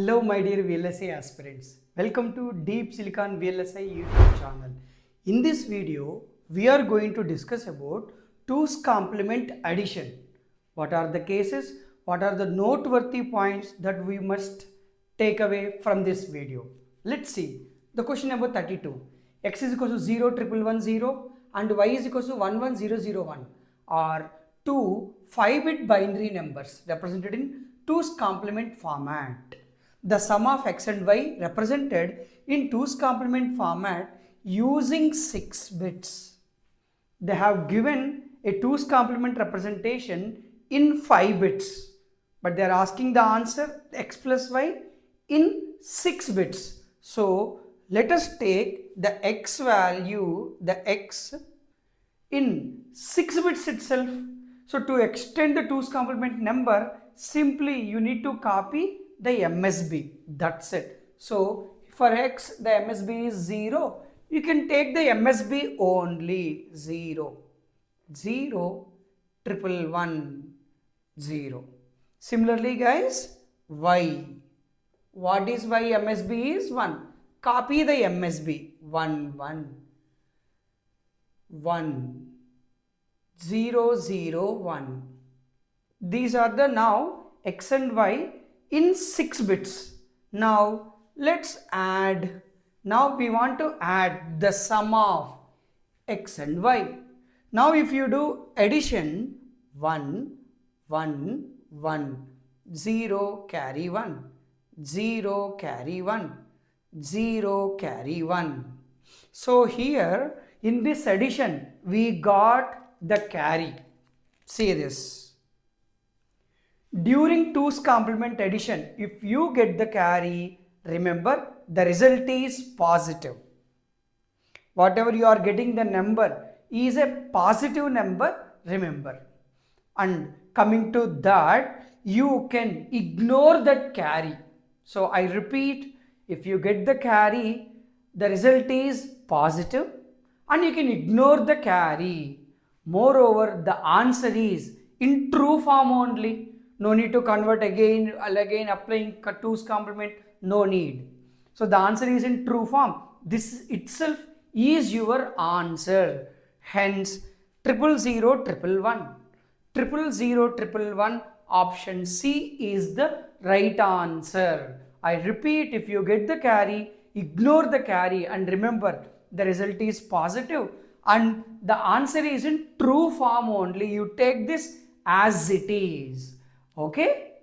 Hello my dear Vlsi aspirants. Welcome to Deep Silicon Vlsi YouTube channel. In this video, we are going to discuss about 2's complement addition. What are the cases? What are the noteworthy points that we must take away from this video? Let's see. The question number 32. X is equal to 0 1 and y is equal to 1 1 0 0 1 are two 5-bit binary numbers represented in 2's complement format. The sum of x and y represented in 2's complement format using 6 bits. They have given a 2's complement representation in 5 bits, but they are asking the answer x plus y in 6 bits. So let us take the x value, the x in 6 bits itself. So to extend the 2's complement number, simply you need to copy the MSB. That's it. So for x, the MSB is 0. You can take the MSB only 0, 0, 1 1 0. Similarly, guys, y. What is y? MSB is 1. Copy the MSB 1 1 1 0 0 1. These are the now x and y in 6 bits. Now let's add. Now we want to add the sum of x and y. Now if you do addition, 1 1 1 0 carry 1 0 carry 1 0 carry 1. So here in this addition we got the carry. See this. During 2's complement addition, if you get the carry, remember the result is positive. Whatever you are getting, the number is a positive number, remember. And coming to that, you can ignore that carry. So I repeat, if you get the carry, the result is positive and you can ignore the carry. Moreover, the answer is in true form only. No need to convert again applying 2's complement, no need. So the answer is in true form. This itself is your answer. Hence 0 0 0 1 1 0 0 1 1, option C is the right answer. I repeat, if you get the carry, ignore the carry and remember the result is positive and the answer is in true form only. You take this as it is. Okay?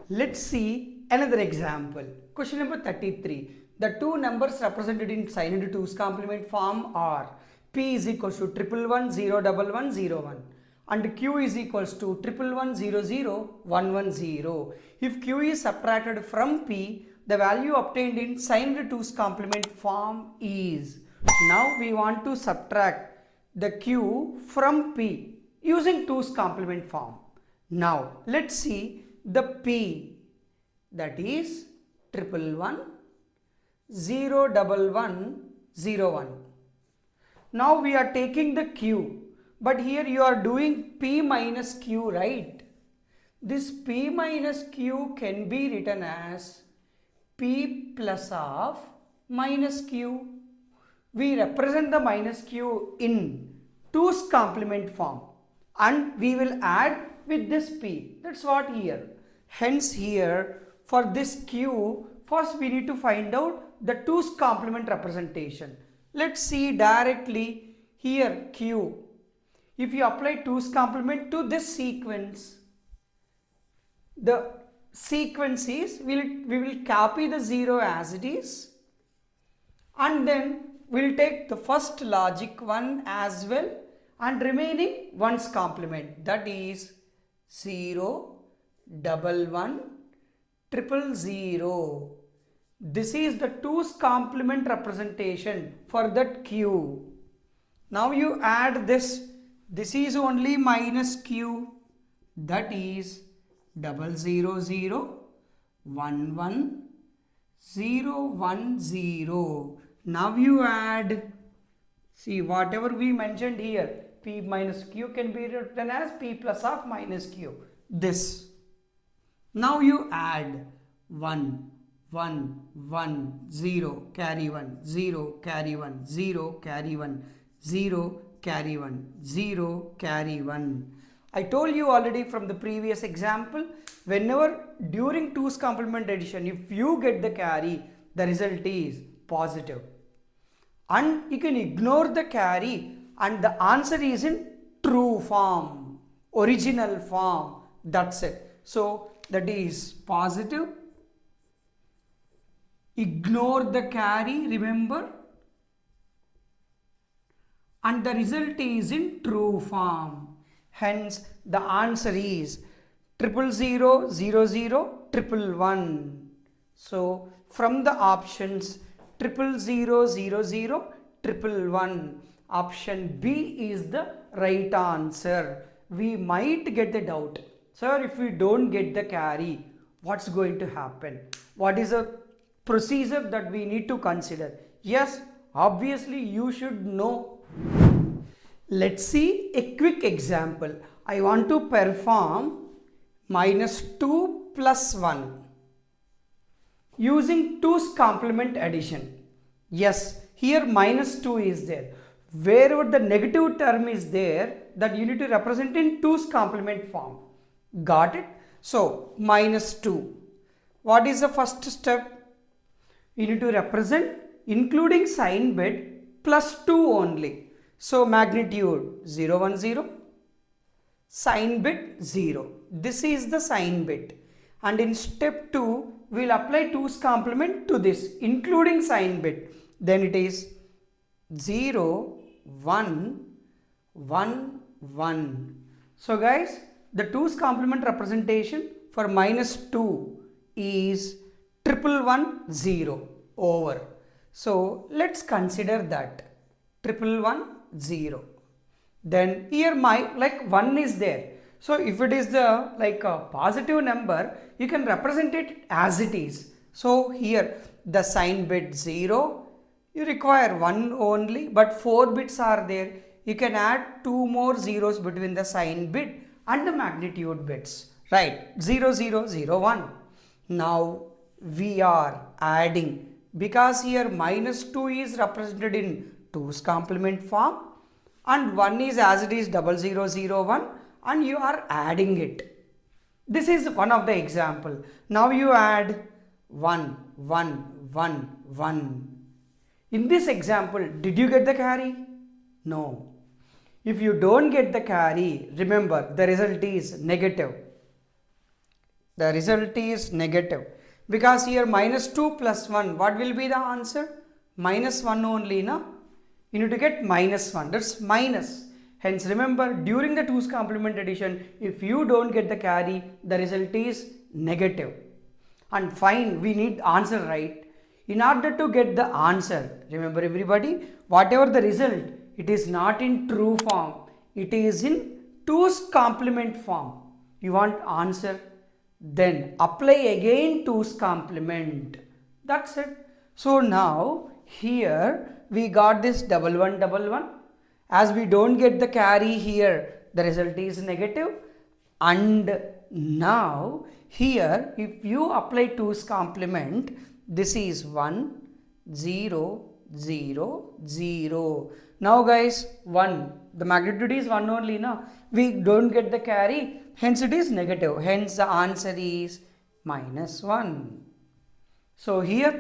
Let's see another example. Question number 33. The two numbers represented in signed 2's complement form are P is equals to 1 1 0 1 1 0 1 and Q is equals to 1 1 0 0 1 1 0. If Q is subtracted from P, the value obtained in signed 2's complement form is. Now we want to subtract the Q from P using 2's complement form. Now let's see the P, that is 1 1 0 1 1 0 1. Now we are taking the Q, but here you are doing P minus Q, right? This P minus Q can be written as P plus of minus Q. We represent the minus Q in 2's complement form and we will add with this P. That's what here. Hence here for this Q, first we need to find out the 2's complement representation. Let's see directly here Q. If you apply 2's complement to this sequence, the sequence is, we will copy the 0 as it is and then we'll take the first logic one as well and remaining 1's complement, that is 0 1 1 0 0. This is the 2's complement representation for that Q. Now you add this. This is only minus Q, that is 0 0 0 1 1 0 1 0. Now you add, see whatever we mentioned here, P minus Q can be written as P plus of minus Q. This. Now you add 1, 1, 1, 0, carry 1, 0, carry 1, 0, carry 1, 0, carry 1, 0, carry 1. I told you already from the previous example, whenever during 2's complement addition, if you get the carry, the result is positive. And you can ignore the carry and the answer is in true form, original form. That's it. So that is positive. Ignore the carry, remember. And the result is in true form. Hence the answer is 000 00 111. So from the options 000 00 111, option B is the right answer. We might get the doubt, sir, if we don't get the carry, what's going to happen? What is a procedure that we need to consider? Yes, obviously you should know. Let's see a quick example. I want to perform -2 plus 1 using 2's complement addition. Yes, here -2 is there. Wherever the negative term is there, that you need to represent in 2's complement form. Got it? So -2. What is the first step? You need to represent including sign bit plus 2 only. So magnitude 0 1 0, sign bit 0. This is the sign bit. And in step 2, we will apply 2's complement to this, including sign bit. Then it is 0 1 1 1. So guys, the 2's complement representation for -2 is 111 0 over. So let's consider that 111 0. Then here like 1 is there. So if it is the like a positive number, you can represent it as it is. So here the sign bit 0, you require 1 only, but 4 bits are there. You can add 2 more zeros between the sign bit and the magnitude bits, right? 0 0 0 1. Now we are adding, because here -2 is represented in 2's complement form and 1 is as it is 0001, and you are adding it. This is one of the example. Now you add 1 1 1 1. In this example, did you get the carry? No. If you don't get the carry, remember the result is negative. The result is negative. Because here -2 plus 1, what will be the answer? -1 only, na? You need to get -1, that's minus. Hence remember, during the 2's complement addition, if you don't get the carry, the result is negative. And fine, we need answer, right? In order to get the answer, remember everybody, whatever the result, it is not in true form, it is in 2's complement form. You want answer? Then apply again 2's complement. That's it. So now here we got this 1111. As we don't get the carry here, the result is negative. And now here if you apply 2's complement, this is 1 0 0 0. Now guys, 1, the magnitude is 1 only, now we don't get the carry, hence it is negative, hence the answer is -1. So here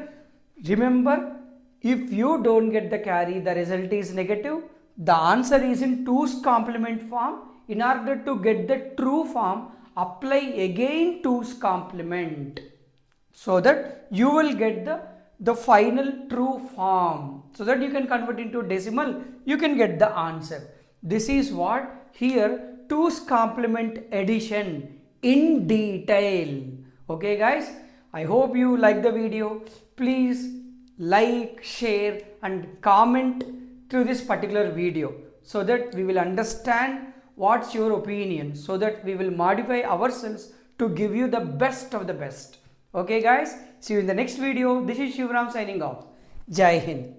remember, if you don't get the carry, the result is negative. The answer is in 2's complement form. In order to get the true form, apply again 2's complement, so that you will get the final true form, so that you can convert into decimal, you can get the answer. This is what here 2's complement addition in detail. Okay guys, I hope you like the video. Please like, share and comment to this particular video, so that we will understand what's your opinion, so that we will modify ourselves to give you the best of the best. Okay guys, see you in the next video. This is Shivaram signing off. Jai Hind.